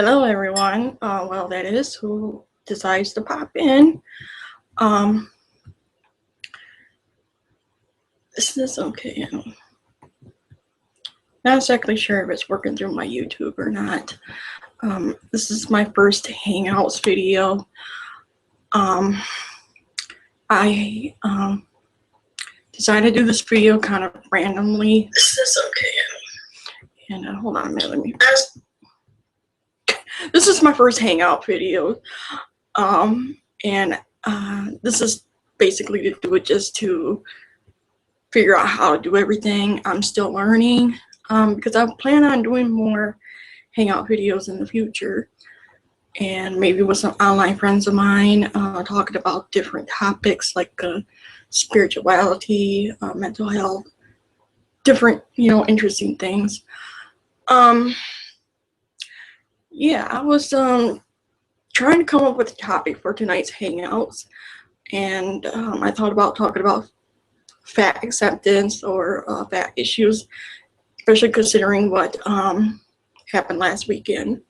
Hello, everyone. Well, that is who decides to pop in. Um, this is okay. I'm not exactly sure if it's working through my YouTube or not. This is my first Hangouts video. I decided to do this video kind of randomly. This is okay. And hold on a minute. Let me. This is my first Hangout video. This is basically to do it just to figure out how to do everything. I'm still learning because I plan on doing more Hangout videos in the future, and maybe with some online friends of mine talking about different topics like spirituality, mental health, different, interesting things. Yeah, I was trying to come up with a topic for tonight's Hangouts, and I thought about talking about fat acceptance or fat issues, especially considering what happened last weekend.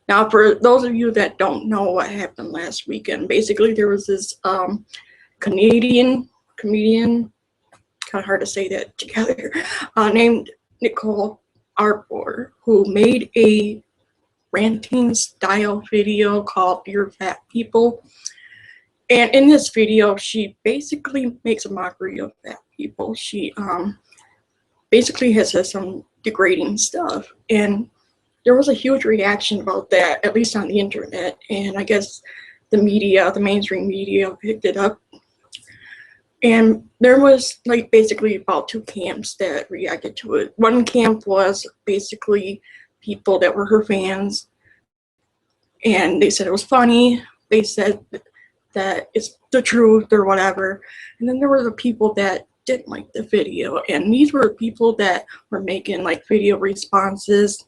Now, for those of you that don't know what happened last weekend, basically there was this Canadian comedian, kind of hard to say that together, named Nicole Arbor, who made a ranting style video called Dear Fat People. And in this video, she basically makes a mockery of fat people. She basically has said some degrading stuff. And there was a huge reaction about that, at least on the internet. And I guess the media, the mainstream media, picked it up. And there was like basically about two camps that reacted to it. One camp was basically people that were her fans, and they said it was funny. They said that it's the truth or whatever. And then there were the people that didn't like the video, and these were people that were making like video responses.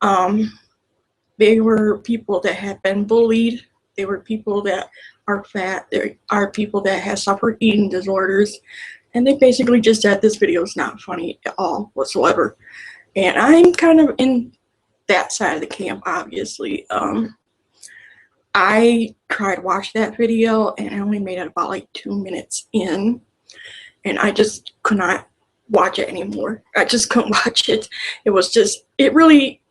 They were people that had been bullied. They were people that are fat. There are people that have suffered eating disorders, and they basically just said this video is not funny at all whatsoever. And I'm kind of in that side of the camp, obviously. I tried to watch that video, and I only made it about like 2 minutes in, and I just could not watch it anymore. I just couldn't watch it. It really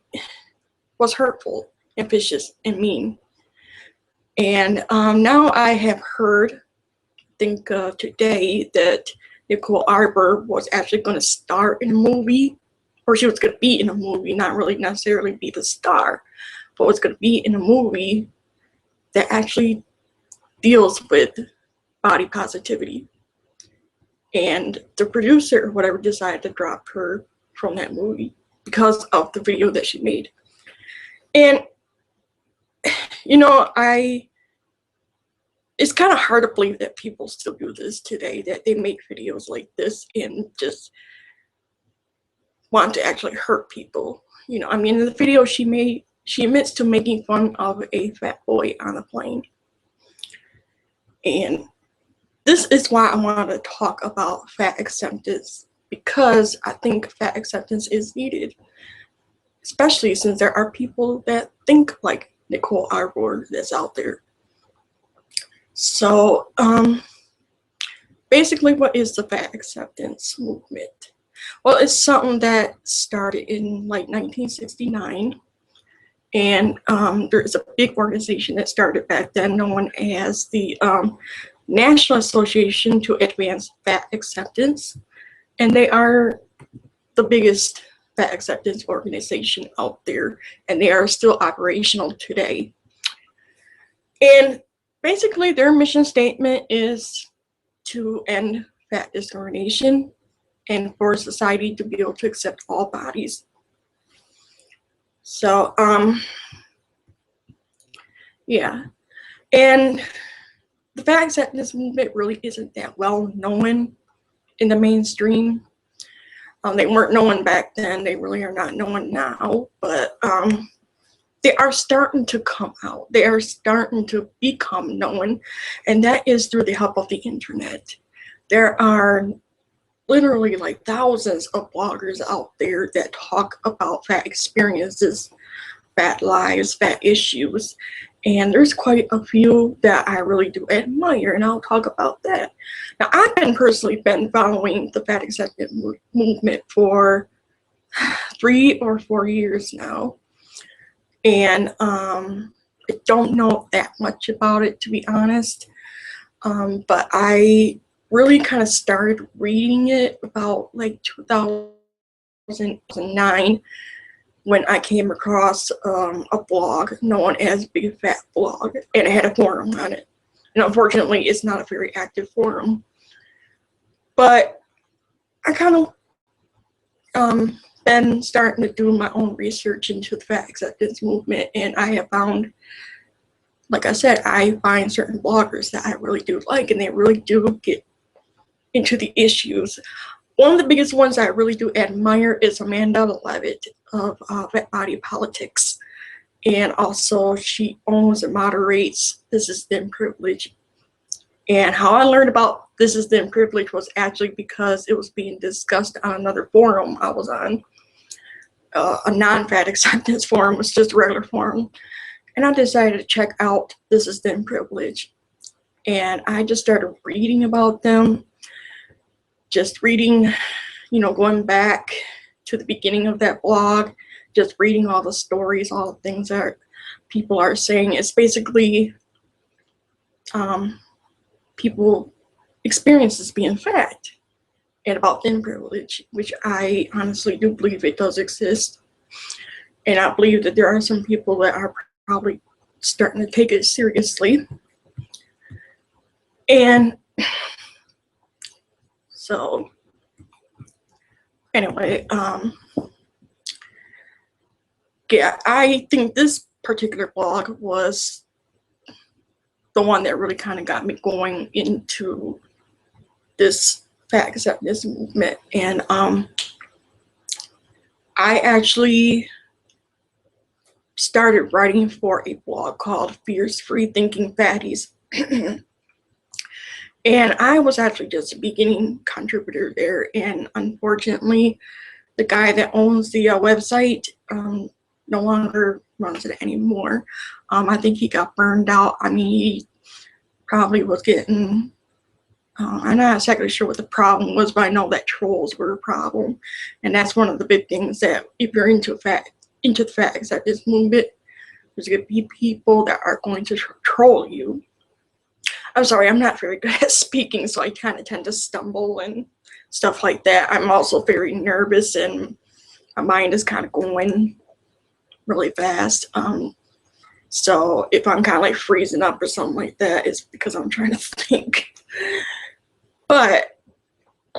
was hurtful and vicious and mean. And now I have heard, I think today, that Nicole Arbor was actually going to star in a movie, or she was going to be in a movie, not really necessarily be the star, but was going to be in a movie that actually deals with body positivity. And the producer or whatever decided to drop her from that movie because of the video that she made. And it's kind of hard to believe that people still do this today, that they make videos like this and just want to actually hurt people. In the video she made, she admits to making fun of a fat boy on a plane. And this is why I want to talk about fat acceptance, because I think fat acceptance is needed, especially since there are people that think like Nicole Arbor that's out there. So basically, what is the fat acceptance movement? Well, it's something that started in like 1969, and there is a big organization that started back then known as the National Association to Advance Fat Acceptance, and they are the biggest fat acceptance organization out there, and they are still operational today. And basically, their mission statement is to end fat discrimination and for society to be able to accept all bodies. So, yeah. And the fat acceptance movement really isn't that well known in the mainstream. They weren't known back then. They really are not known now, but they are starting to come out. They are starting to become known, and that is through the help of the internet. There are literally like thousands of bloggers out there that talk about fat experiences. fat lives, fat issues, and there's quite a few that I really do admire, and I'll talk about that. Now, I've personally been following the fat acceptance movement for 3 or 4 years now, and I don't know that much about it, to be honest, but I really kind of started reading it about like 2009 when I came across a blog known as Big Fat Blog, and it had a forum on it. And unfortunately, it's not a very active forum. But I kind of been starting to do my own research into the fat acceptance movement, and I have found, like I said, I find certain bloggers that I really do like, and they really do get into the issues. One of the biggest ones I really do admire is Amanda Levitt of Fat Body Politics. And also she owns and moderates This Is Thin Privilege. And how I learned about This Is Thin Privilege was actually because it was being discussed on another forum I was on. A non-fat acceptance forum, it was just a regular forum. And I decided to check out This Is Thin Privilege. And I just started reading about them. Just reading, going back to the beginning of that blog, just reading all the stories, all the things that people are saying. It's basically people experiences being fat and about thin privilege, which I honestly do believe it does exist. And I believe that there are some people that are probably starting to take it seriously. And so anyway, yeah, I think this particular blog was the one that really kind of got me going into this fat acceptance movement. And I actually started writing for a blog called Fierce Free Thinking Fatties. And I was actually just a beginning contributor there, and unfortunately the guy that owns the website no longer runs it anymore. I think he got burned out. I mean, he probably was getting, I'm not exactly sure what the problem was, but I know that trolls were a problem. And that's one of the big things, that if you're into the fat acceptance movement, there's going to be people that are going to troll you. I'm sorry, I'm not very good at speaking, so I kind of tend to stumble and stuff like that. I'm also very nervous, and my mind is kind of going really fast. So if I'm kind of like freezing up or something like that, it's because I'm trying to think. But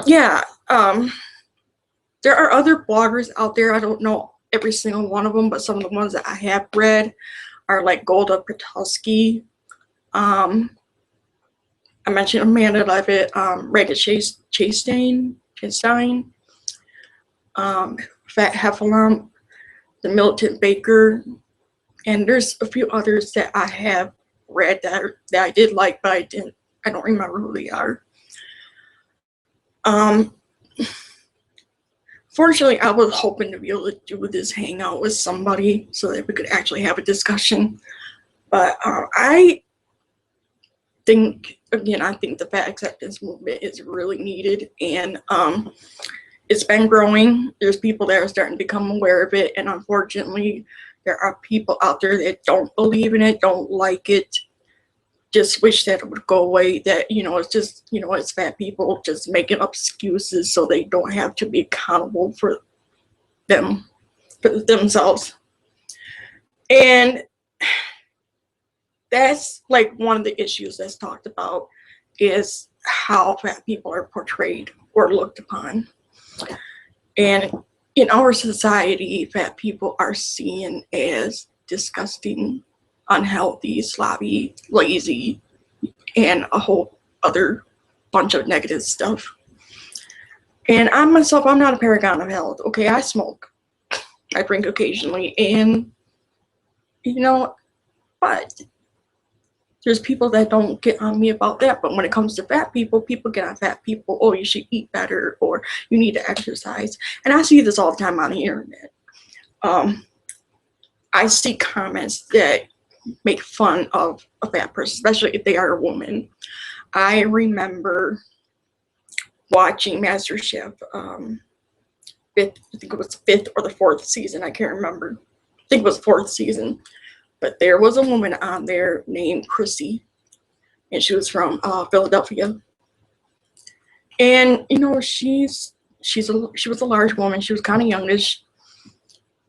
yeah, there are other bloggers out there. I don't know every single one of them, but some of the ones that I have read are like Golda Patulski. I mentioned Amanda Levitt, Reagan Chastain, Fat Heffalump, The Militant Baker, and there's a few others that I have read that I did like, but I don't remember who they are. Fortunately, I was hoping to be able to do this hangout with somebody so that we could actually have a discussion. But I think the fat acceptance movement is really needed, and it's been growing. There's people that are starting to become aware of it, and unfortunately, there are people out there that don't believe in it, don't like it, just wish that it would go away, that, it's just, it's fat people just making up excuses so they don't have to be accountable for themselves. And that's like one of the issues that's talked about, is how fat people are portrayed or looked upon. And in our society, fat people are seen as disgusting, unhealthy, sloppy, lazy, and a whole other bunch of negative stuff. And I'm not a paragon of health. Okay, I smoke. I drink occasionally, and but there's people that don't get on me about that. But when it comes to fat people, people get on fat people. Oh, you should eat better, or you need to exercise. And I see this all the time on the internet. I see comments that make fun of a fat person, especially if they are a woman. I remember watching MasterChef, I think it was the fifth or the fourth season, I can't remember. I think it was the fourth season. But there was a woman on there named Chrissy, and she was from Philadelphia. And she was a large woman. She was kind of youngish,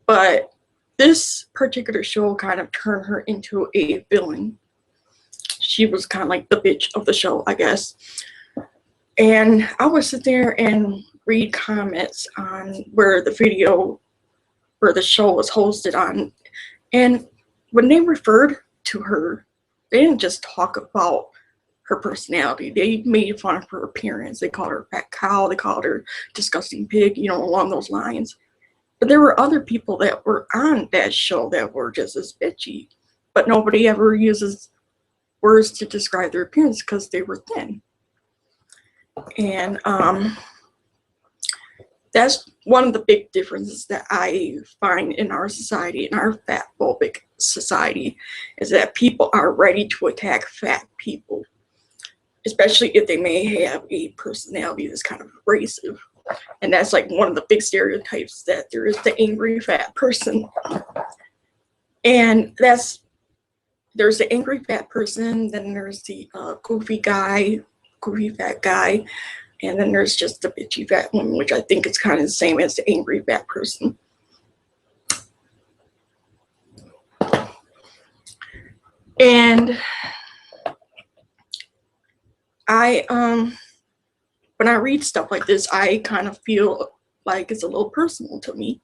but this particular show kind of turned her into a villain. She was kind of like the bitch of the show, I guess. And I would sit there and read comments on where the show was hosted on. And when they referred to her, they didn't just talk about her personality. They made fun of her appearance. They called her a fat cow. They called her disgusting pig, along those lines. But there were other people that were on that show that were just as bitchy. But nobody ever uses words to describe their appearance because they were thin. And that's one of the big differences that I find in our society, in our fat phobic society, is that people are ready to attack fat people, especially if they may have a personality that's kind of abrasive. And that's like one of the big stereotypes, that there is the angry fat person. And there's the angry fat person, then there's the goofy fat guy, and then there's just the bitchy fat woman, which I think is kind of the same as the angry fat person. And when I read stuff like this, I kind of feel like it's a little personal to me.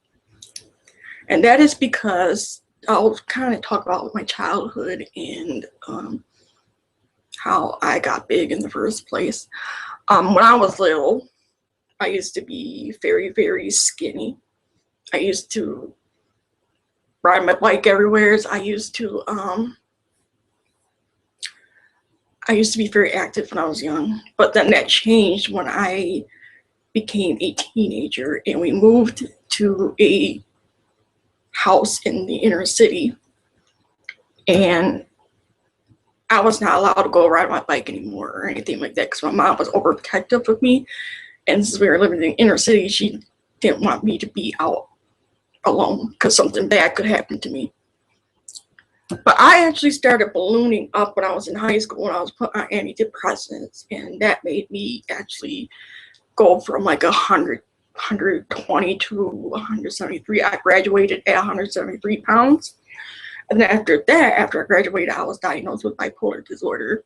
And that is because I'll kind of talk about my childhood and how I got big in the first place. When I was little, I used to be very, very skinny. I used to ride my bike everywhere. I used to be very active when I was young, but then that changed when I became a teenager and we moved to a house in the inner city, and I was not allowed to go ride my bike anymore or anything like that because my mom was overprotective of me, and since we were living in the inner city, she didn't want me to be out alone because something bad could happen to me. But I actually started ballooning up when I was in high school, when I was put on antidepressants, and that made me actually go from like 120 to 173. I graduated at 173 pounds. And then after that, after I graduated, I was diagnosed with bipolar disorder,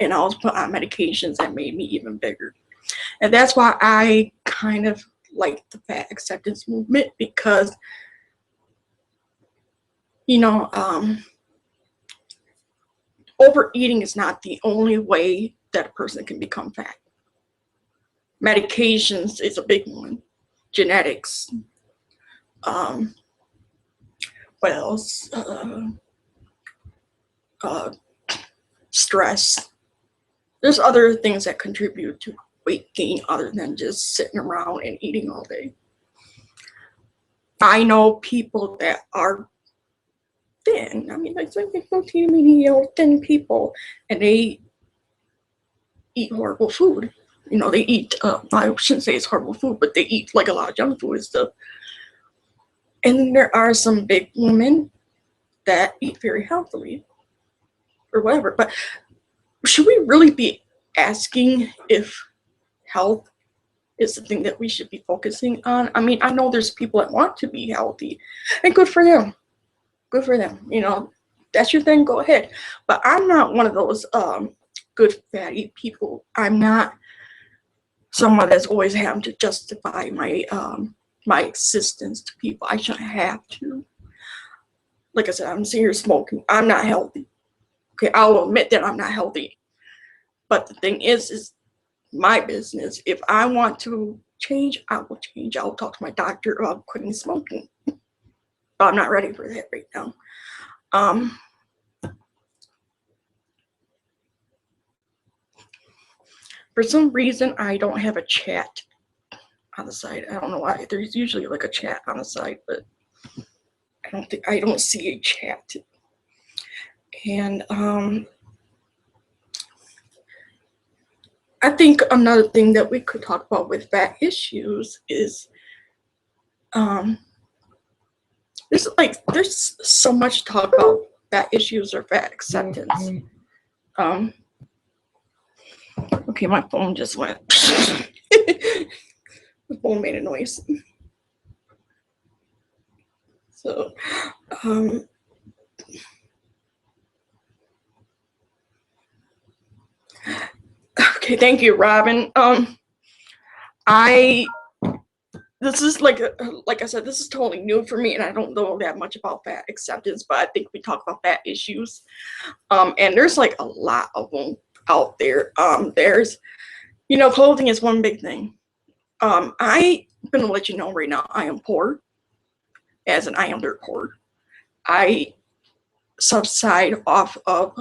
and I was put on medications that made me even bigger. And that's why I kind of like the fat acceptance movement, because overeating is not the only way that a person can become fat. Medications is a big one. Genetics. What else? Stress. There's other things that contribute to weight gain other than just sitting around and eating all day. I know people that are thin. I mean, like thin people, and they eat horrible food. They eat, I shouldn't say it's horrible food, but they eat like a lot of junk food and stuff. And there are some big women that eat very healthily or whatever. But should we really be asking if health is the thing that we should be focusing on? I mean, I know there's people that want to be healthy, and good for them. Good for them. That's your thing, go ahead. But I'm not one of those good fatty people. I'm not someone that's always having to justify my existence to people. I shouldn't have to. Like I said, I'm sitting here smoking. I'm not healthy. Okay, I'll admit that I'm not healthy. But the thing is my business. If I want to change, I will change. I'll talk to my doctor about quitting smoking. But I'm not ready for that right now. For some reason, I don't have a chat on the side. I don't know why. There's usually like a chat on the side, but I I don't see a chat. And I think another thing that we could talk about with fat issues is there's so much talk about fat issues or fat acceptance. Okay, my phone just went. The phone made a noise. So, okay, thank you, Robin. This is like I said, this is totally new for me, and I don't know that much about fat acceptance, but I think we talk about fat issues. And there's like a lot of them out there. There's, clothing is one big thing. I'm gonna let you know right now, I am poor, as in I am dirt poor. I subside off of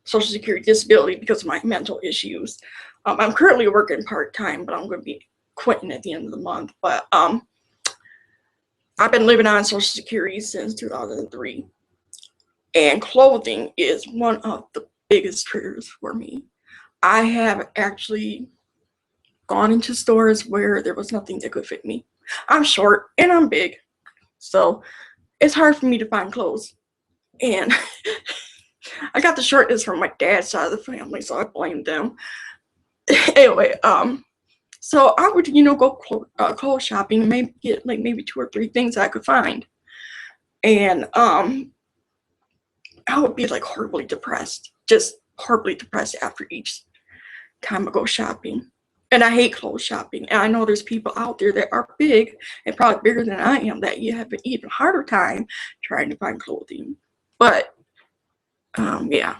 Social Security disability because of my mental issues. I'm currently working part-time, but I'm going to be quitting at the end of the month. But I've been living on Social Security since 2003. And clothing is one of the biggest triggers for me. I have actually gone into stores where there was nothing that could fit me. I'm short and I'm big, so it's hard for me to find clothes. And I got the shortness from my dad's side of the family, so I blame them. Anyway, so I would, go clothes shopping, maybe get like maybe 2 or 3 things I could find, and I would be like horribly depressed, just horribly depressed after each time I go shopping. And I hate clothes shopping, and I know there's people out there that are big and probably bigger than I am that you have an even harder time trying to find clothing. But yeah.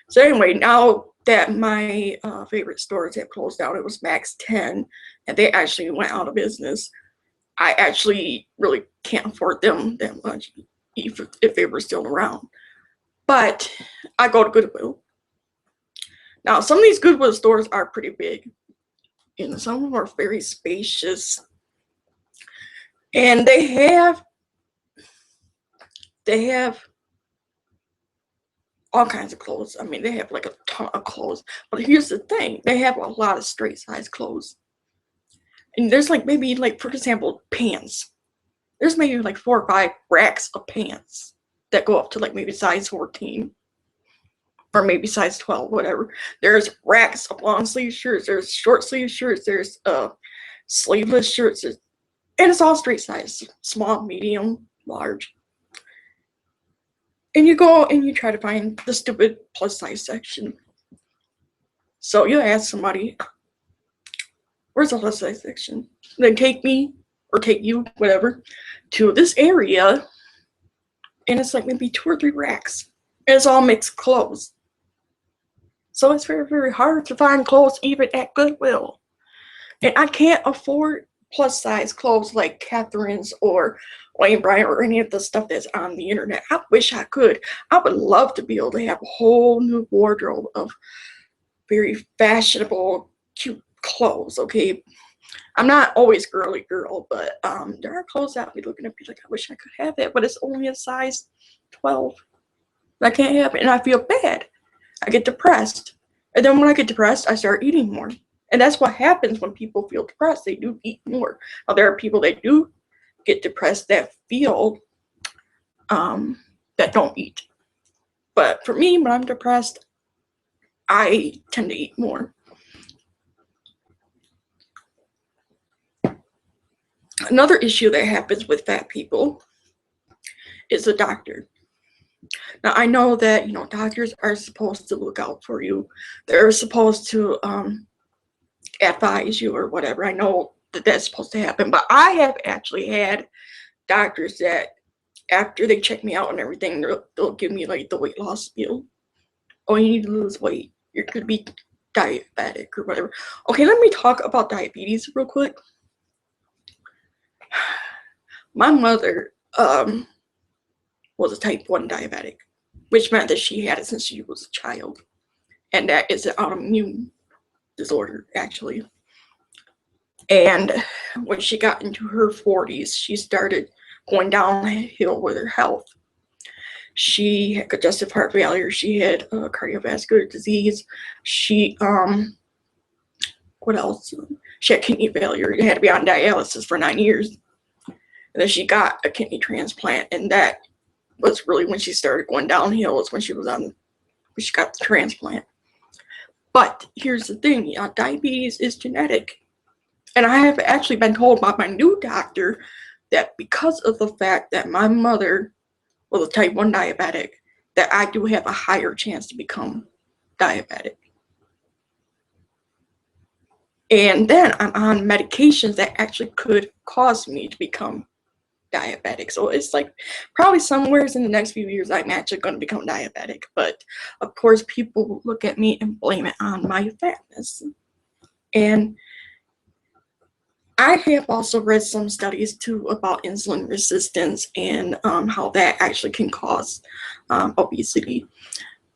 So anyway, now that my favorite stores have closed down, it was Max 10, and they actually went out of business. I actually really can't afford them that much if they were still around. But I go to Goodwill. Now, some of these Goodwill stores are pretty big, and some of them are very spacious. And they have all kinds of clothes. I mean, they have like a ton of clothes. But here's the thing, they have a lot of straight size clothes. And there's like maybe like, for example, pants. There's maybe like 4 or 5 racks of pants that go up to like maybe size 14. Or maybe size 12, whatever. There's racks of long sleeve shirts, there's short sleeve shirts, there's sleeveless shirts, and it's all straight size, small, medium, large. And you go and you try to find the stupid plus size section. So you ask somebody, where's the plus size section? Then take me, or take you, whatever, to this area, and it's like maybe 2 or 3 racks. And it's all mixed clothes. So it's very, very hard to find clothes even at Goodwill. And I can't afford plus size clothes like Catherine's or Lane Bryant or any of the stuff that's on the internet. I wish I could. I would love to be able to have a whole new wardrobe of very fashionable, cute clothes, okay? I'm not always girly girl, but there are clothes that I'll be looking at be like, I wish I could have that, but it's only a size 12. I can't have it, and I feel bad. I get depressed. And then when I get depressed, I start eating more. And that's what happens when people feel depressed. They do eat more. Now, there are people that do get depressed that feel that don't eat. But for me, when I'm depressed, I tend to eat more. Another issue that happens with fat people is the doctor. Now, I know that, doctors are supposed to look out for you. They're supposed to advise you or whatever. I know that that's supposed to happen, but I have actually had doctors that after they check me out and everything, they'll give me like the weight loss pill. Oh, you need to lose weight. You're going to be diabetic or whatever. Okay, let me talk about diabetes real quick. My mother was a type 1 diabetic, which meant that she had it since she was a child. And that is an autoimmune disorder, actually. And when she got into her 40s, she started going downhill with her health. She had congestive heart failure. She had cardiovascular disease. She, what else? She had kidney failure. She had to be on dialysis for 9 years. And then she got a kidney transplant, and that was really when she started going downhill. Was when she got the transplant. But here's the thing, diabetes is genetic. And I have actually been told by my new doctor that because of the fact that my mother was a type 1 diabetic, that I do have a higher chance to become diabetic. And then I'm on medications that actually could cause me to become diabetic. So it's like probably somewhere in the next few years I'm actually going to become diabetic. But of course people look at me and blame it on my fatness. And I have also read some studies too about insulin resistance and how that actually can cause obesity.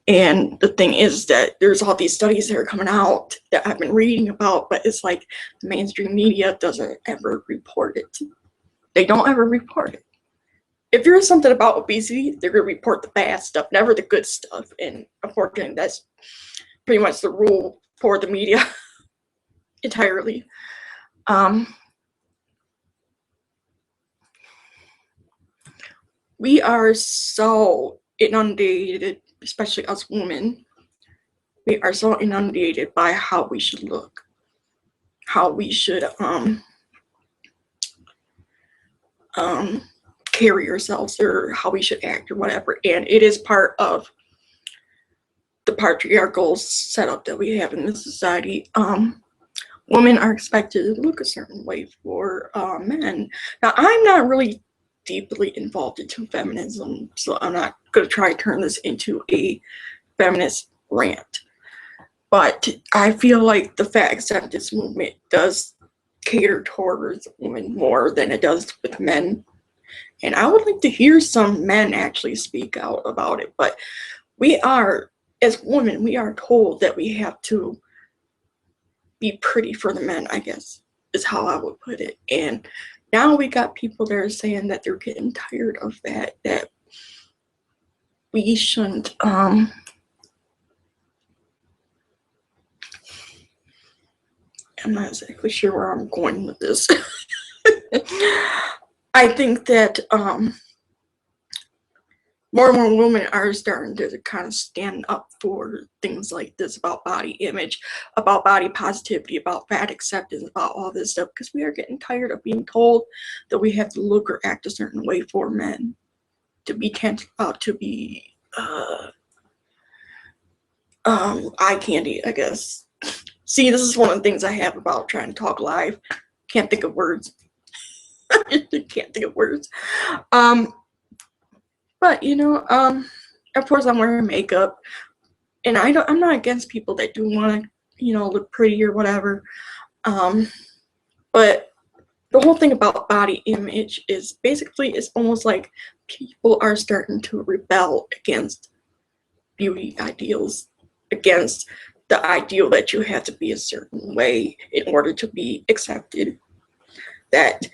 And the thing is that there's all these studies that are coming out that I've been reading about, but it's like the mainstream media doesn't ever report it. They don't ever report it. If there's something about obesity, they're going to report the bad stuff, never the good stuff. And unfortunately, that's pretty much the rule for the media entirely. We are so inundated, especially us women, we are so inundated by how we should look, how we should carry ourselves, or how we should act, or whatever. And it is part of the patriarchal setup that we have in this society. Women are expected to look a certain way for men. Now, I'm not really deeply involved into feminism, so I'm not going to try to turn this into a feminist rant. But I feel like the fat acceptance movement does cater towards women more than it does with men. And I would like to hear some men actually speak out about it. But we are, as women, we are told that we have to be pretty for the men, I guess, is how I would put it. And now we got people that are saying that they're getting tired of that we shouldn't, I'm not exactly sure where I'm going with this. I think that more and more women are starting to kind of stand up for things like this, about body image, about body positivity, about fat acceptance, about all this stuff, because we are getting tired of being told that we have to look or act a certain way for men to be eye candy, I guess. See, this is one of the things I have about trying to talk live. Can't think of words. Can't think of words. But of course I'm wearing makeup, and I'm not against people that do want to, look pretty or whatever. But the whole thing about body image is basically, it's almost like people are starting to rebel against beauty ideals, against the ideal that you have to be a certain way in order to be accepted, that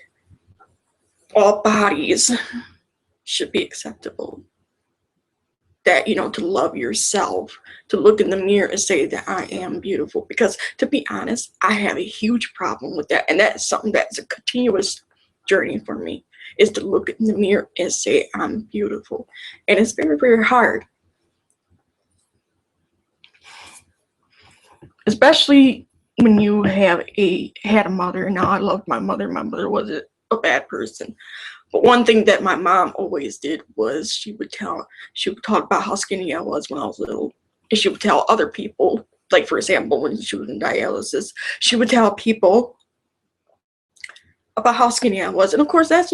all bodies should be acceptable, that, to love yourself, to look in the mirror and say that I am beautiful. Because to be honest, I have a huge problem with that. And that's something that's a continuous journey for me, is to look in the mirror and say I'm beautiful. And it's very, very hard. Especially when you had a mother. And now I love my mother. My mother wasn't a bad person. But one thing that my mom always did was she would talk about how skinny I was when I was little. And she would tell other people, like, for example, when she was in dialysis, she would tell people about how skinny I was. And of course, that's,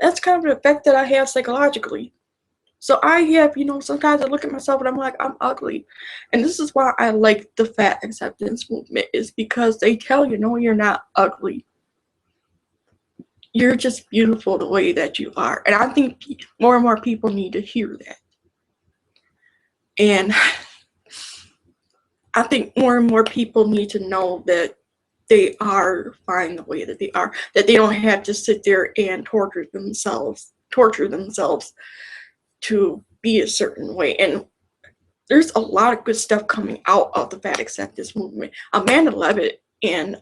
that's kind of an effect that I have psychologically. So I have, sometimes I look at myself and I'm like, I'm ugly. And this is why I like the fat acceptance movement, is because they tell you, no, you're not ugly. You're just beautiful the way that you are. And I think more and more people need to hear that. And I think more and more people need to know that they are fine the way that they are, that they don't have to sit there and torture themselves to be a certain way. And there's a lot of good stuff coming out of the fat acceptance movement. Amanda Levitt and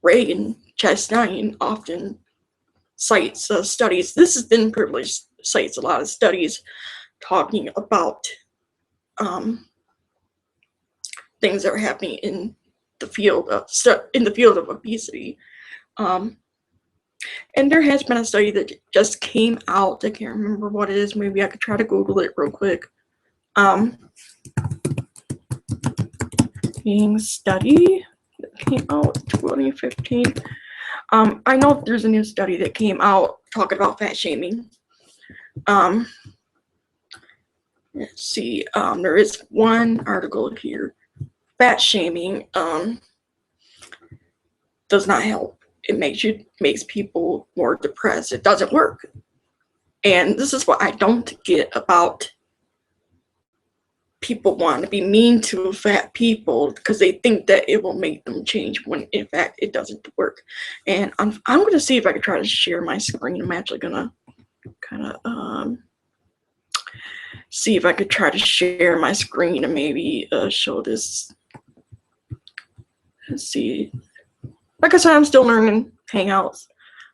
Reagan Chastain often cites studies. This is thin privilege cites a lot of studies talking about things that are happening in the field of obesity. And there has been a study that just came out. I can't remember what it is. Maybe I could try to Google it real quick. Being study that came out 2015. I know there's a new study that came out talking about fat shaming. Let's see. There is one article here. Fat shaming does not help. It makes people more depressed. It doesn't work. And this is what I don't get about people wanting to be mean to fat people, because they think that it will make them change when in fact it doesn't work. And I'm going to see if I can try to share my screen. I'm actually going to kind of see if I could try to share my screen and maybe show this. Let's see. Like I said, I'm still learning Hangouts.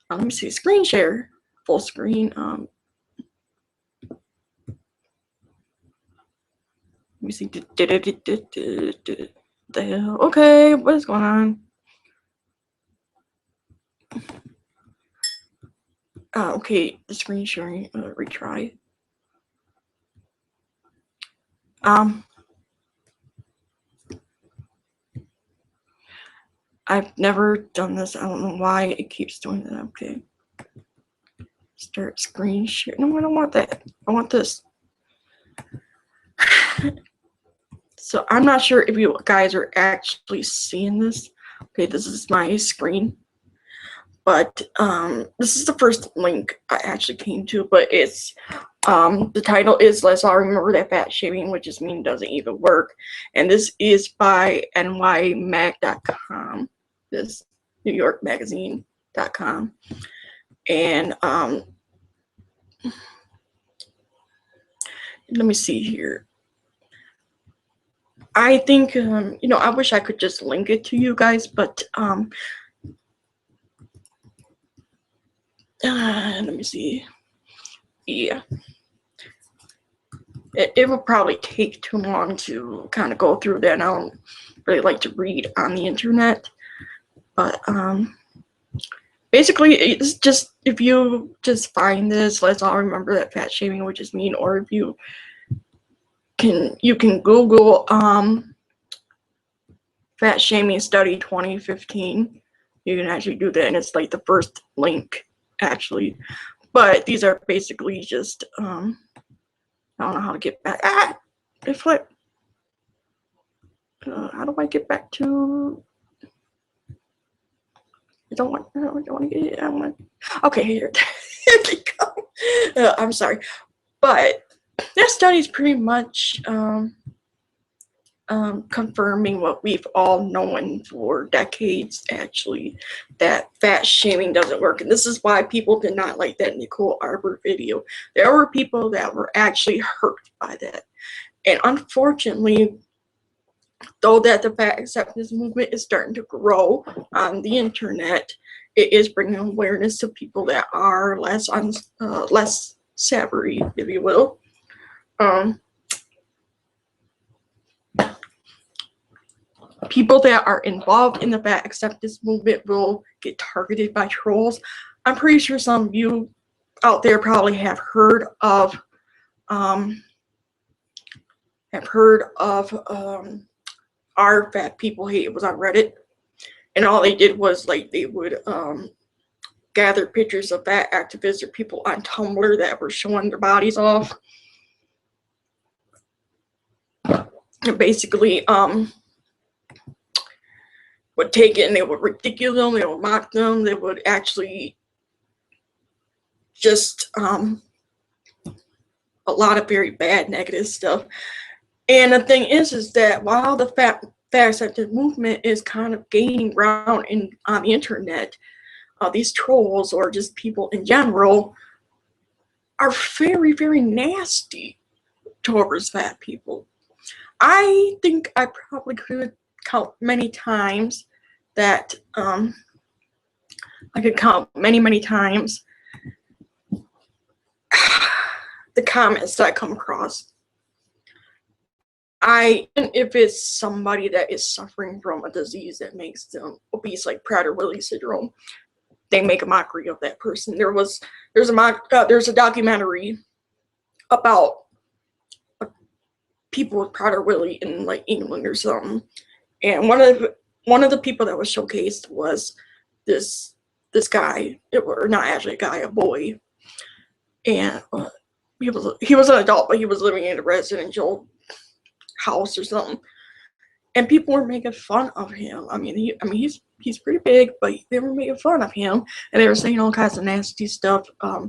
Let me see. Screen share. Full screen. Let me see. The hell? Okay, what is going on? Okay, the screen sharing. Retry. I've never done this. I don't know why it keeps doing that. Okay. Start screen share. No, I don't want that. I want this. So I'm not sure if you guys are actually seeing this. Okay, this is my screen. But this is the first link I actually came to, but it's the title is "Let's All Remember That Fat Shaming, which is mean doesn't even work." And this is by nymag.com, this New York magazine.com. And let me see here. I think, I wish I could just link it to you guys, but let me see. Yeah. It will probably take too long to kind of go through that, and I don't really like to read on the internet. But basically, it's just, if you just find this, let's all remember that fat shaming, which is mean, or if you can Google fat shaming study 2015. You can actually do that, and it's like the first link actually. But these are basically just I don't know how to get back. It flipped. How do I get back to? I don't want to get it. I want. Okay, here. Here we go. I'm sorry, but that study is pretty much confirming what we've all known for decades, actually, that fat shaming doesn't work. And this is why people did not like that Nicole Arbor video. There were people that were actually hurt by that. And unfortunately, though that the fat acceptance movement is starting to grow on the internet, it is bringing awareness to people that are less savvy, if you will. People that are involved in the fat acceptance movement will get targeted by trolls. I'm pretty sure some of you out there probably have heard of our fat people hate. It was on Reddit, and all they did was like they would gather pictures of fat activists or people on Tumblr that were showing their bodies off, and basically would take it and they would ridicule them, they would mock them, they would actually just a lot of very bad negative stuff. And the thing is that while the fat fat acceptance movement is kind of gaining ground on the internet. These trolls, or just people in general, are very, very nasty towards fat people. I think I probably could count many times that I could count many times the comments that I come across. If it's somebody that is suffering from a disease that makes them obese, like Prader-Willi syndrome, they make a mockery of that person. There's a documentary about people with Prader-Willi in like England or something, and one of the people that was showcased was this guy, or not actually a guy, a boy, and he was an adult, but he was living in a residential house or something, and people were making fun of him. He's pretty big, but they were making fun of him, and they were saying all kinds of nasty stuff. I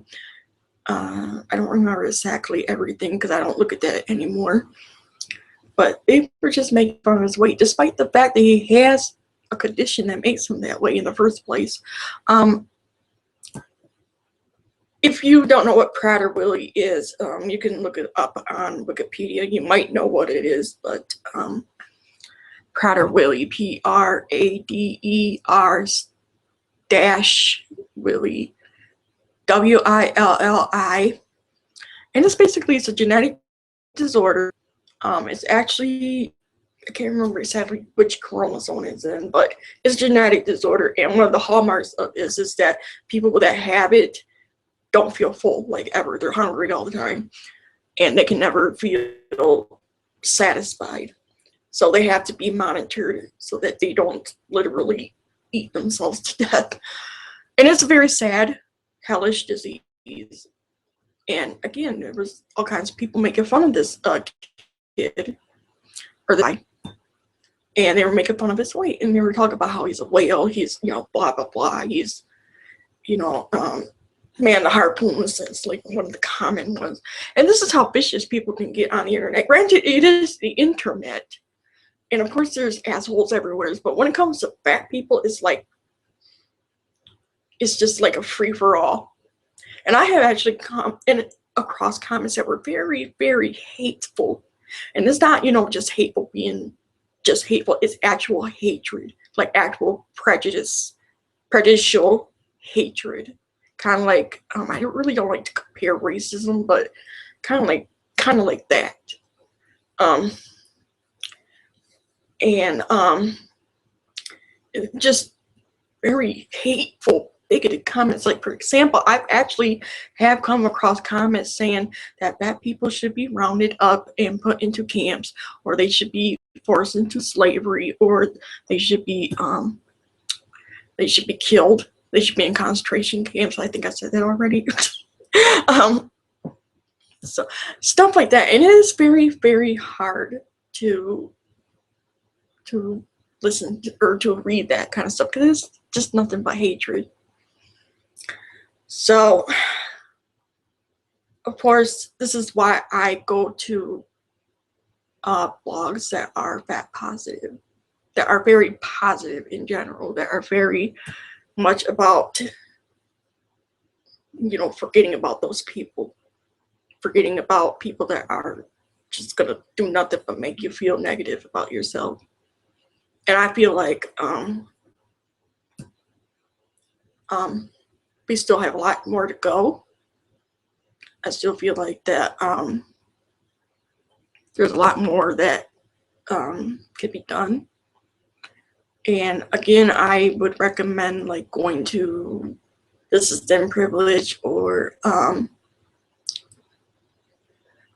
don't remember exactly everything because I don't look at that anymore, but they were just making fun of his weight, despite the fact that he has a condition that makes him that way in the first place. If you don't know what Prader-Willi is, you can look it up on Wikipedia. You might know what it is, but Prader-Willi, Prader dash Willi, Willi, and it's a genetic disorder. It's actually, I can't remember exactly which chromosome it's in, but it's a genetic disorder, and one of the hallmarks of this is that people that have it don't feel full, like, ever. They're hungry all the time, and they can never feel satisfied. So they have to be monitored so that they don't literally eat themselves to death. And it's a very sad, hellish disease. And again, there was all kinds of people making fun of this kid, or the guy, and they were making fun of his weight, and they were talking about how he's a whale, he's, blah, blah, blah, he's, man, the harpoons is like one of the common ones. And this is how vicious people can get on the internet. Granted, it is the internet, and of course there's assholes everywhere, but when it comes to fat people, it's just like a free-for-all. And I have actually come across comments that were very, very hateful. And it's not, just hateful being just hateful. It's actual hatred, like actual prejudicial hatred. Kind of like, I really don't like to compare racism, but kind of like that. Just very hateful, bigoted comments. Like, for example, I've actually have come across comments saying that fat people should be rounded up and put into camps, or they should be forced into slavery, or they should be killed. They should be in concentration camps. I think I said that already. So stuff like that, and it is very, very hard to listen to, or to read that kind of stuff, because it's just nothing but hatred. So, of course, this is why I go to blogs that are fat positive, that are very positive in general, that are very much about, forgetting about those people, forgetting about people that are just gonna do nothing but make you feel negative about yourself. And I feel like we still have a lot more to go. I still feel like that there's a lot more that could be done. And again, I would recommend like going to the System Privilege, or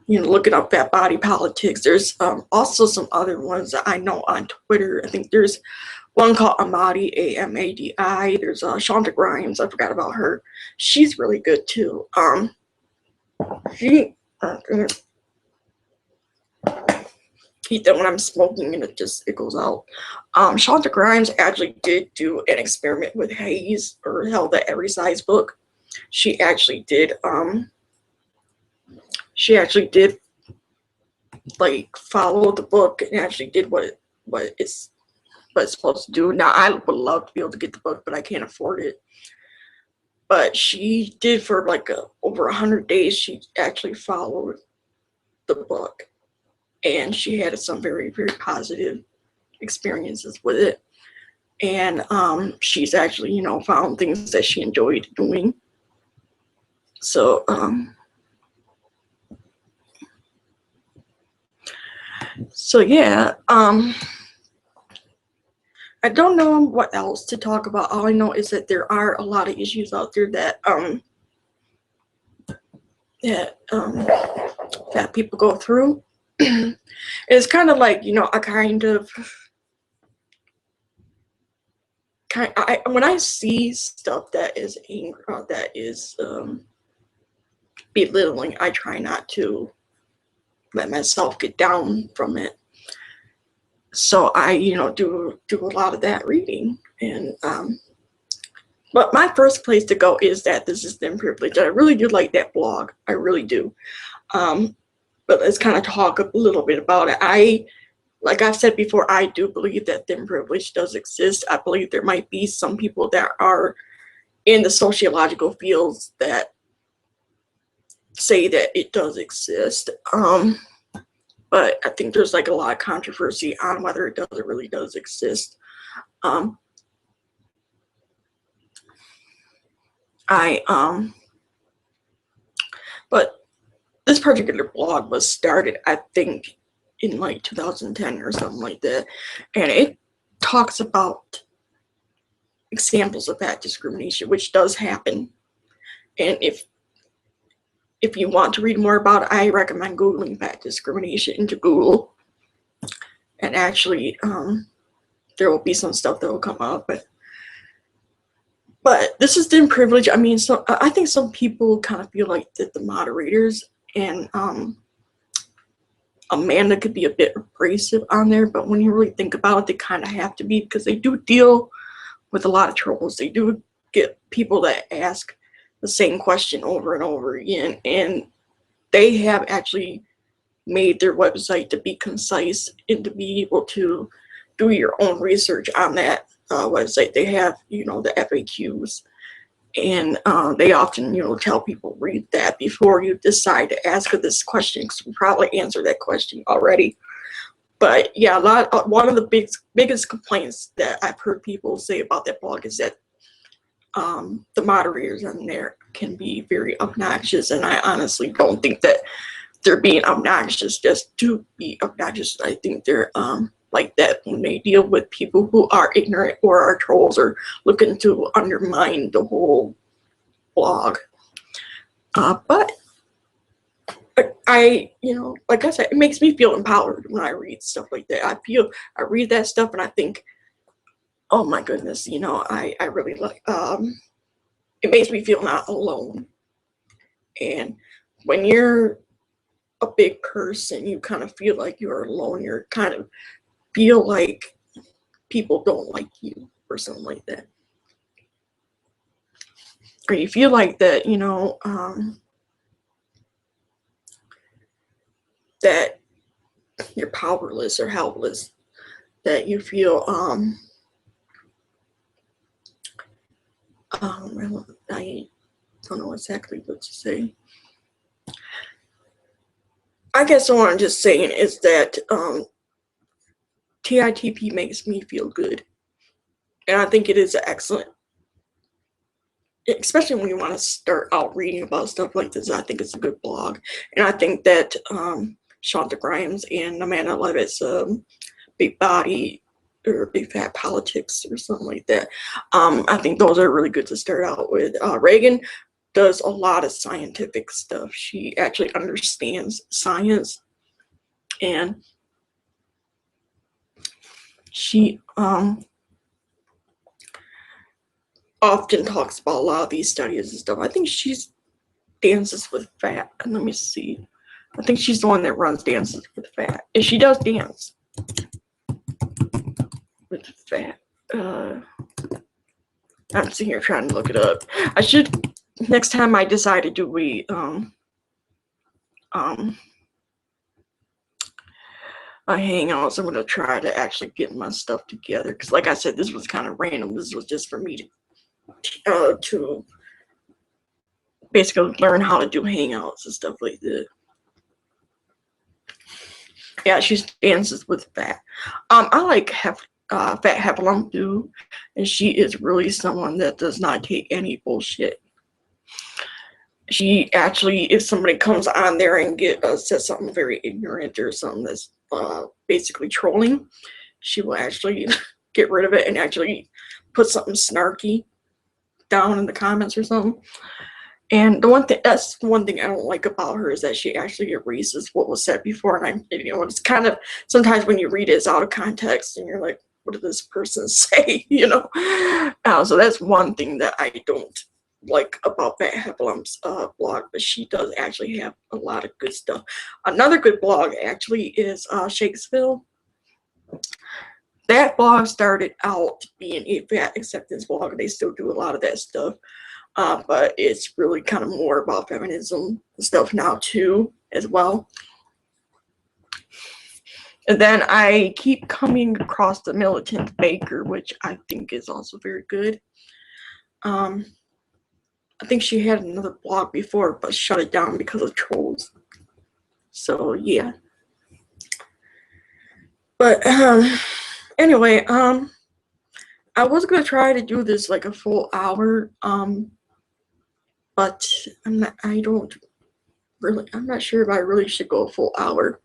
looking up Fat Body Politics. There's also some other ones that I know on Twitter. I think there's one called Amadi, Amadi. There's Shonda Grimes. I forgot about her. She's really good too. Eat that when I'm smoking and it goes out. Shonda Grimes actually did do an experiment with Hayes, or held the Every Size book. She actually did like follow the book and actually did what what it's supposed to do. Now, I would love to be able to get the book, but I can't afford it. But she did for like over 100 days. She actually followed the book, and she had some very, very positive experiences with it. And she's actually, you know, found things that she enjoyed doing. So yeah, I don't know what else to talk about. All I know is that there are a lot of issues out there that that people go through. It's kind of like, you know, a when I see stuff that is angry, that is belittling, I try not to let myself get down from it. So I, you know, do a lot of that reading. And but my first place to go is that This Is Them Privilege. I really do like that blog. I really do. But let's kind of talk a little bit about it. Like I've said before, I do believe that thin privilege does exist. I believe there might be some people that are in the sociological fields that say that it does exist. But I think there's like a lot of controversy on whether it really does exist. But this particular blog was started, I think, in like 2010 or something like that, and it talks about examples of that discrimination, which does happen. And if you want to read more about it, I recommend Googling fat discrimination into Google, and actually there will be some stuff that will come up. But this is the privilege. I mean, so I think some people kind of feel like that the moderators and Amanda could be a bit abrasive on there, but when you really think about it, they kind of have to be, because they do deal with a lot of trolls. They do get people that ask the same question over and over again, and they have actually made their website to be concise and to be able to do your own research on that website. They have, you know, the FAQs, and they often, you know, tell people read that before you decide to ask her this question, because we probably answered that question already. But yeah, one of the biggest complaints that I've heard people say about that blog is that the moderators on there can be very obnoxious, and I honestly don't think that they're being obnoxious just to be obnoxious. I think they're like that when they deal with people who are ignorant or are trolls or looking to undermine the whole blog. But I, you know, like I said, it makes me feel empowered when I read stuff like that. I read that stuff and I think, oh my goodness, you know, I really like, it makes me feel not alone. And when you're a big person, you kind of feel like you're alone. You're kind of feel like people don't like you or something like that. Or you feel like that, you know, that you're powerless or helpless, that you feel, I don't know exactly what to say. I guess what I'm just saying is that TITP makes me feel good. And I think it is excellent, especially when you want to start out reading about stuff like this. I think it's a good blog. And I think that Shonda Grimes and Amanda Levitt's Big Body or Big Fat Politics or something like that, I think those are really good to start out with. Reagan does a lot of scientific stuff. She actually understands science, and she often talks about a lot of these studies and stuff. I think she's Dances with Fat, and let me see. I think she's the one that runs Dances with Fat, and she does dance with fat. I'm sitting here trying to look it up. I should, next time I decide to do Hangouts. I'm gonna try to actually get my stuff together because, like I said, this was kind of random. This was just for me to basically learn how to do Hangouts and stuff like that. Yeah, she dances with Fat. I like Fat Heffalump too, and she is really someone that does not take any bullshit. She actually, if somebody comes on there and says something very ignorant or something that's basically trolling, she will actually get rid of it and actually put something snarky down in the comments or something. And that's one thing I don't like about her is that she actually erases what was said before. And it's kind of, sometimes when you read it, it's out of context and you're like, what did this person say? So that's one thing that I don't like about Fat Heffalump's blog, but she does actually have a lot of good stuff. Another good blog actually is Shakesville. That blog started out being a fat acceptance blog. They still do a lot of that stuff. But it's really kind of more about feminism and stuff now too, as well. And then I keep coming across the Militant Baker, which I think is also very good. I think she had another blog before, but shut it down because of trolls. So yeah. But anyway, I was gonna try to do this like a full hour. But I'm not sure if I really should go a full hour.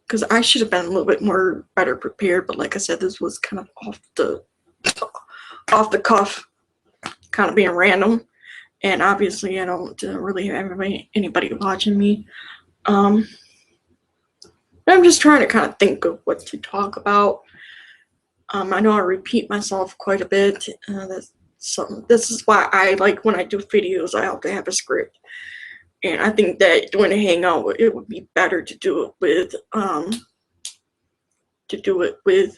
Because I should have been a little bit better prepared, but like I said, this was kind of off the cuff, kind of being random. And obviously I don't really have anybody watching me. I'm just trying to kind of think of what to talk about. I know I repeat myself quite a bit. This is why I like when I do videos, I have to have a script. And I think that doing a hangout, it would be better to do it with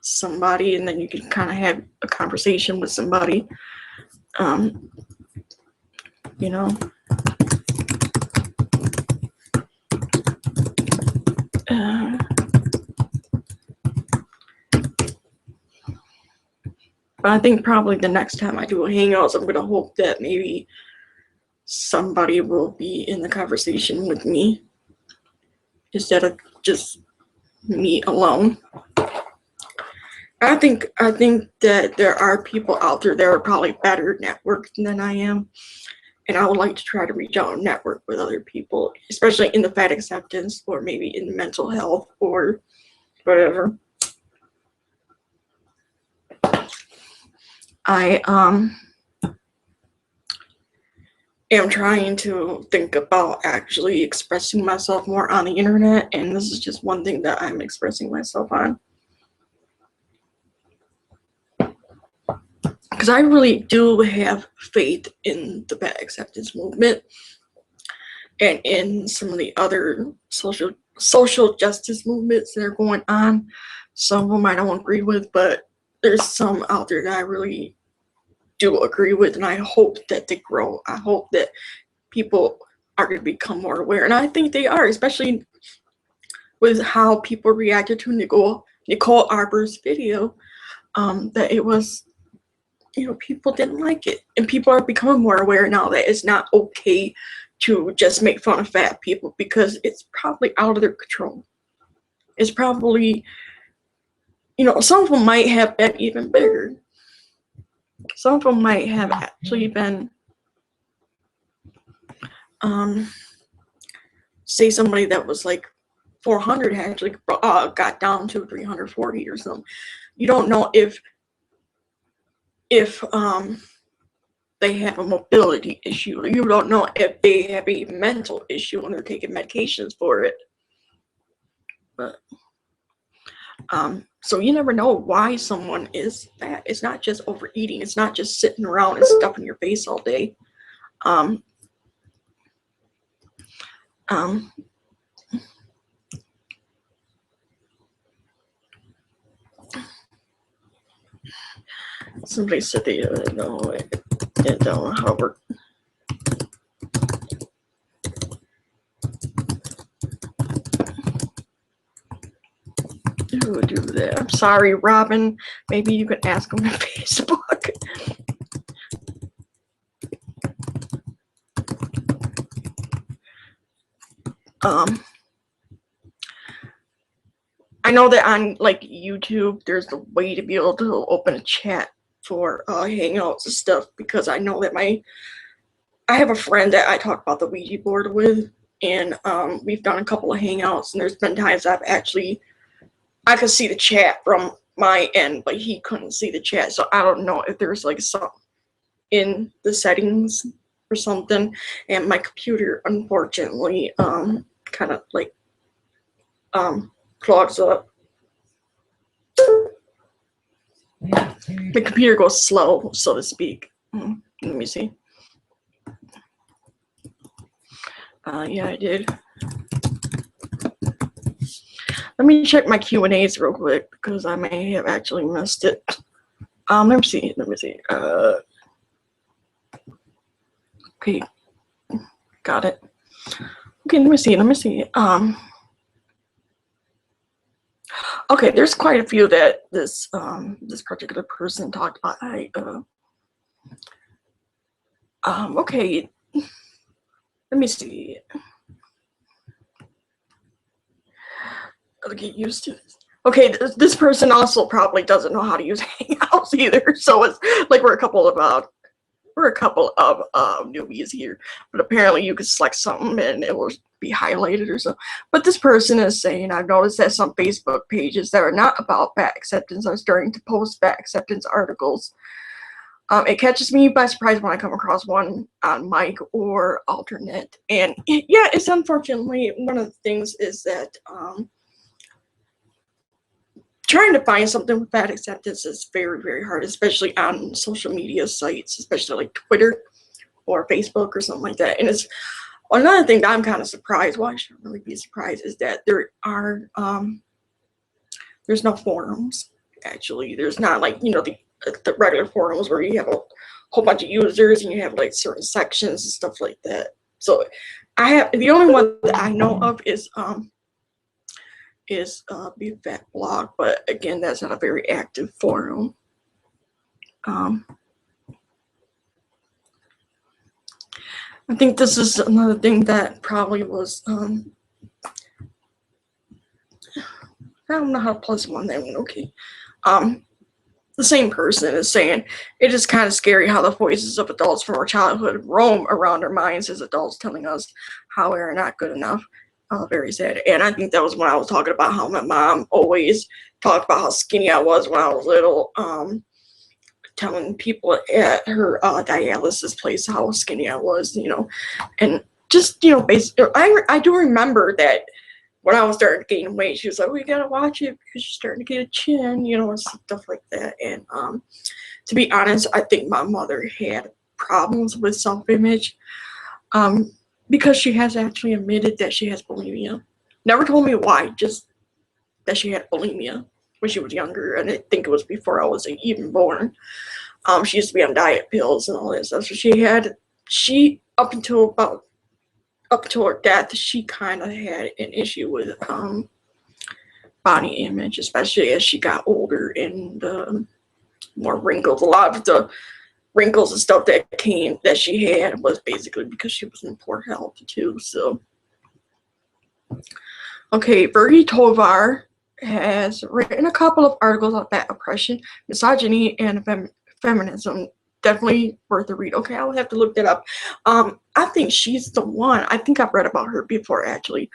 somebody, and then you can kind of have a conversation with somebody. But I think probably the next time I do a hangouts, I'm gonna hope that maybe somebody will be in the conversation with me instead of just me alone. I think that there are people out there that are probably better networked than I am, and I would like to try to reach out and network with other people, especially in the fat acceptance or maybe in mental health or whatever. I am trying to think about actually expressing myself more on the internet, and this is just one thing that I'm expressing myself on. Because I really do have faith in the fat acceptance movement and in some of the other social justice movements that are going on. Some of them I don't agree with, but there's some out there that I really do agree with, and I hope that they grow. I hope that people are going to become more aware, and I think they are, especially with how people reacted to Nicole Arbor's video. That it was, people didn't like it, and people are becoming more aware now that it's not okay to just make fun of fat people because it's probably out of their control. It's probably, some of them might have been even bigger. Some of them might have actually been, say somebody that was like 400 actually got down to 340 or something. You don't know if they have a mobility issue. You don't know if they have a mental issue when they're taking medications for it. But so you never know why someone is fat. It's not just overeating. It's not just sitting around and stuffing your face all day. Somebody said they don't know how to work. to do that. I'm sorry, Robin. Maybe you can ask him on Facebook. I know that on like YouTube, there's a way to be able to open a chat for Hangouts and stuff, because I know that I have a friend that I talk about the Ouija board with, and we've done a couple of Hangouts, and there's been times I could see the chat from my end, but he couldn't see the chat. So I don't know if there's like something in the settings or something, and my computer unfortunately kind of like clogs up. The computer goes slow, so to speak. Let me see. Yeah, I did. Let me check my Q&As real quick, because I may have actually missed it. Let me see. Okay, got it. Okay, let me see. Okay, there's quite a few that this particular person talked about. Okay, let me see. I'll get used to this. Okay, this person also probably doesn't know how to use Hangouts either. So it's like we're a couple of newbies here. But apparently you can select something and it will be highlighted or so. But this person is saying, I've noticed that some Facebook pages that are not about fat acceptance are starting to post fat acceptance articles. It catches me by surprise when I come across one on Mic or Alternate. And yeah, it's unfortunately one of the things is that trying to find something with fat acceptance is very, very hard, especially on social media sites, especially like Twitter or Facebook or something like that. And it's another thing that I'm kind of surprised, well, I shouldn't really be surprised, is that there are there's no forums. Actually, there's not like, you know, the regular forums where you have a whole bunch of users and you have like certain sections and stuff like that. So the only one that I know of is Be Fat blog, but again, that's not a very active forum. I think this is another thing that probably was I don't know how to plus one that one. Okay. The same person is saying it is kind of scary how the voices of adults from our childhood roam around our minds as adults, telling us how we are not good enough. Very sad. And I think that was when I was talking about how my mom always talked about how skinny I was when I was little, telling people at her dialysis place how skinny I was, you know, and just, you know, basically, I do remember that when I was starting to gain weight, she was like, "We gotta watch it because you're starting to get a chin," you know, and stuff like that. And to be honest, I think my mother had problems with self-image. Because she has actually admitted that she has bulimia. Never told me why, just that she had bulimia when she was younger, and I think it was before I was even born. She used to be on diet pills and all that stuff. So she up until her death, she kind of had an issue with body image, especially as she got older and more wrinkles. A lot of the wrinkles and stuff that she had was basically because she was in poor health too. So, okay, Bergie Tovar has written a couple of articles on fat oppression, misogyny, and feminism. Definitely worth a read. Okay, I'll have to look that up. I think she's the one. I think I've read about her before, actually.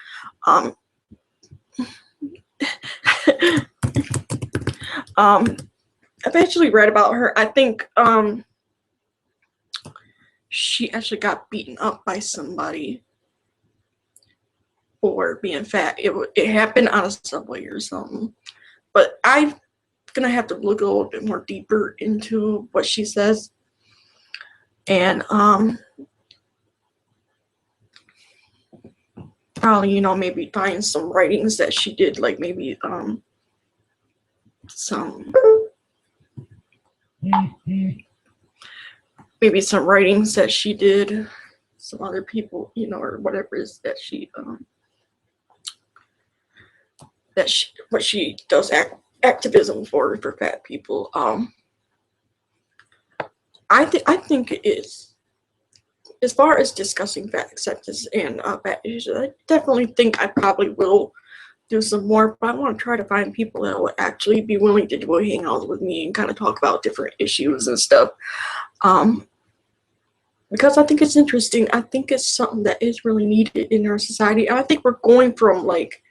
I've actually read about her. I think she actually got beaten up by somebody for being fat. It happened on a subway or something. But I'm gonna have to look a little bit more deeper into what she says. And probably, you know, maybe find some writings that she did, like maybe some writings that she did, some other people, you know, or whatever it is that she what she does activism for fat people. I think it is. As far as discussing fat acceptance and fat issues, I definitely think I probably will do some more, but I want to try to find people that would actually be willing to do a hangout with me and kind of talk about different issues and stuff. Because I think it's interesting. I think it's something that is really needed in our society. And I think we're going from like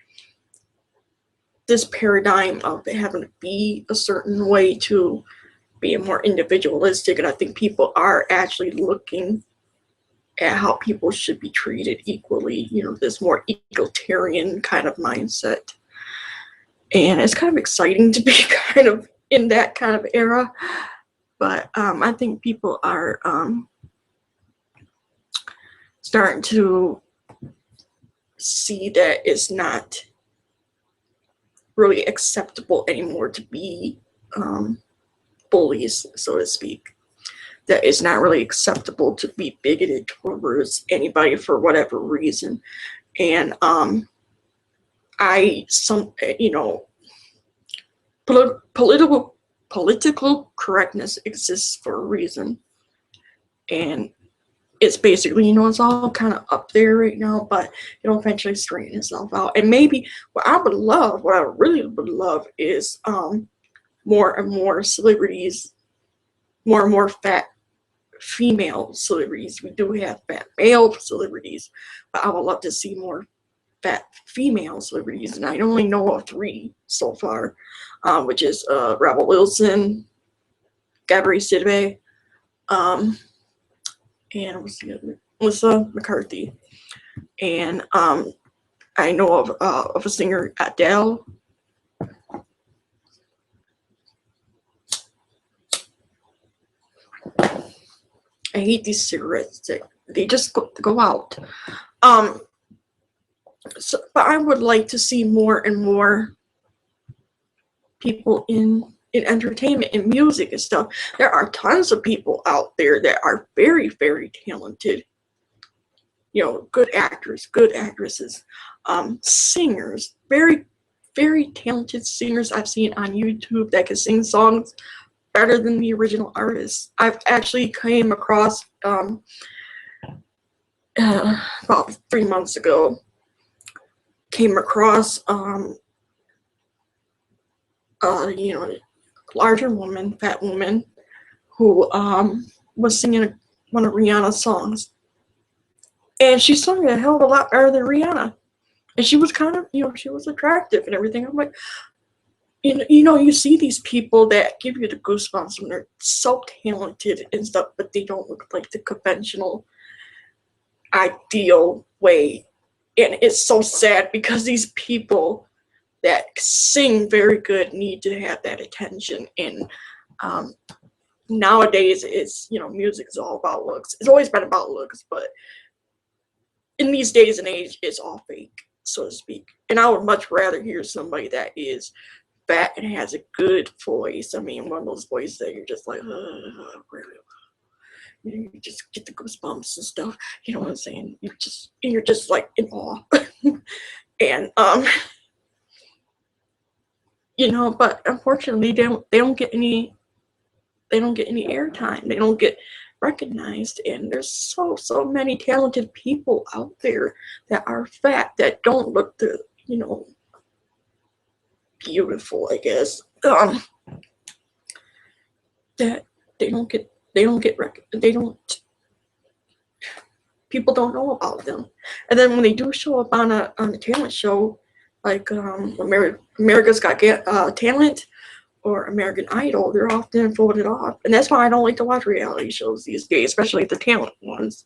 this paradigm of having to be a certain way to being more individualistic. And I think people are actually looking at how people should be treated equally, this more egalitarian kind of mindset. And it's kind of exciting to be kind of in that kind of era. But I think people are starting to see that it's not really acceptable anymore to be bullies, so to speak. That it's not really acceptable to be bigoted towards anybody for whatever reason. And political correctness exists for a reason. And it's basically, it's all kind of up there right now, but it'll eventually straighten itself out. And maybe what I really would love is more and more celebrities, more and more fat female celebrities. We do have fat male celebrities, but I would love to see more fat female celebrities. And I only know of 3 so far, which is Rebel Wilson, Gabrielle Sidibe, and what's the other? Melissa McCarthy. And I know of a singer, Adele. I hate these cigarettes. They just go out. But I would like to see more and more people in entertainment and music and stuff. There are tons of people out there that are very, very talented. Good actors, good actresses, singers, very, very talented singers I've seen on YouTube that can sing songs better than the original artists. I've actually came across about 3 months ago. Larger woman, fat woman, who was singing one of Rihanna's songs. And she sung a hell of a lot better than Rihanna. And she was kind of, she was attractive and everything. I'm like, you see these people that give you the goosebumps when they're so talented and stuff, but they don't look like the conventional, ideal way. And it's so sad because these people that sing very good need to have that attention. And nowadays, it's, music is all about looks. It's always been about looks, but in these days and age, it's all fake, so to speak. And I would much rather hear somebody that is fat and has a good voice. I mean, one of those voices that you're just like, really? You just get the goosebumps and stuff. You know what I'm saying? You're just like in awe. And but unfortunately, they don't get any airtime. They don't get recognized. And there's so many talented people out there that are fat that don't look beautiful, I guess. That people don't know about them. And then when they do show up on a talent show, like America's Got Talent or American Idol, they're often voted off. And that's why I don't like to watch reality shows these days, especially the talent ones,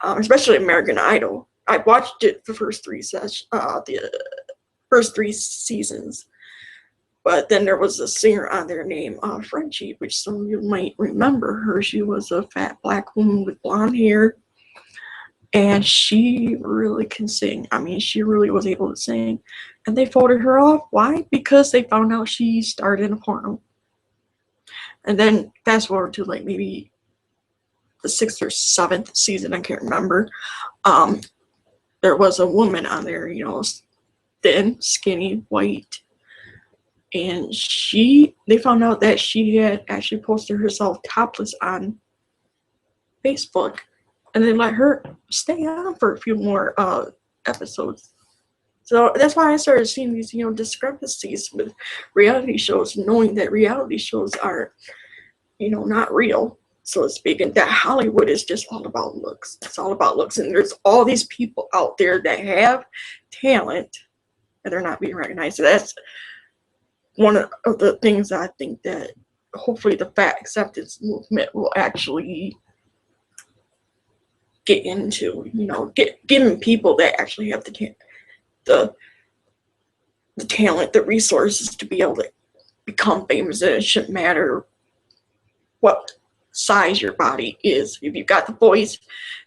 especially American Idol. I watched it the first 3 seasons. But then there was a singer on there named Frenchie, which some of you might remember her. She was a fat black woman with blonde hair. And she really can sing. I mean, she really was able to sing. And they voted her off. Why? Because they found out she starred in a porno. And then fast forward to like maybe the 6th or 7th season, I can't remember. There was a woman on there, thin, skinny, white. And they found out that she had actually posted herself topless on Facebook, and they let her stay on for a few more episodes. So that's why I started seeing these, discrepancies with reality shows, knowing that reality shows are, not real, so to speak, and that Hollywood is just all about looks. It's all about looks, and there's all these people out there that have talent, and they're not being recognized. So that's one of the things I think that hopefully the fat acceptance movement will actually get into, giving people that actually have the talent, the resources to be able to become famous. And it shouldn't matter what size your body is. If you've got the voice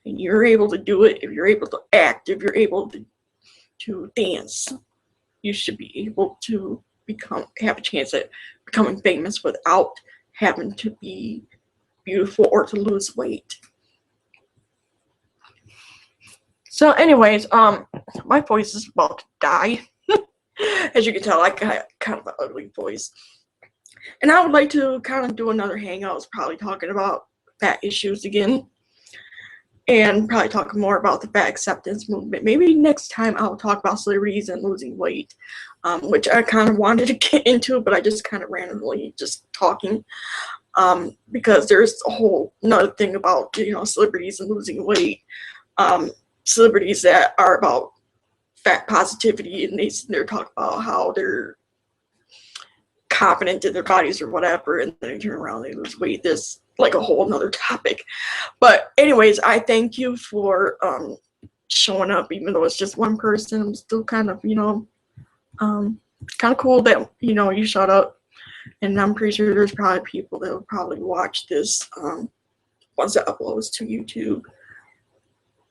and you're able to do it, if you're able to act, if you're able to dance, you should be able to have a chance at becoming famous without having to be beautiful or to lose weight. So anyways, my voice is about to die. As you can tell, I got kind of an ugly voice. And I would like to kind of do another Hangouts, probably talking about fat issues again. And probably talk more about the fat acceptance movement. Maybe next time I'll talk about celebrities and losing weight, which I kind of wanted to get into, but I just kind of randomly just talking. Because there's a whole another thing about, celebrities and losing weight. Celebrities that are about fat positivity, and they're talking about how they're confident in their bodies or whatever, and then they turn around and they lose weight. This like a whole nother topic. But anyways, I thank you for showing up, even though it's just one person. I'm still kind of, kind of cool that, you showed up. And I'm pretty sure there's probably people that will probably watch this once it uploads to YouTube.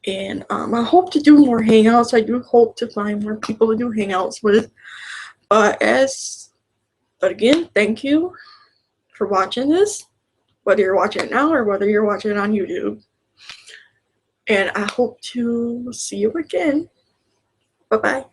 And I hope to do more Hangouts. I do hope to find more people to do Hangouts with. But again, thank you for watching this, whether you're watching it now or whether you're watching it on YouTube. And I hope to see you again. Bye-bye.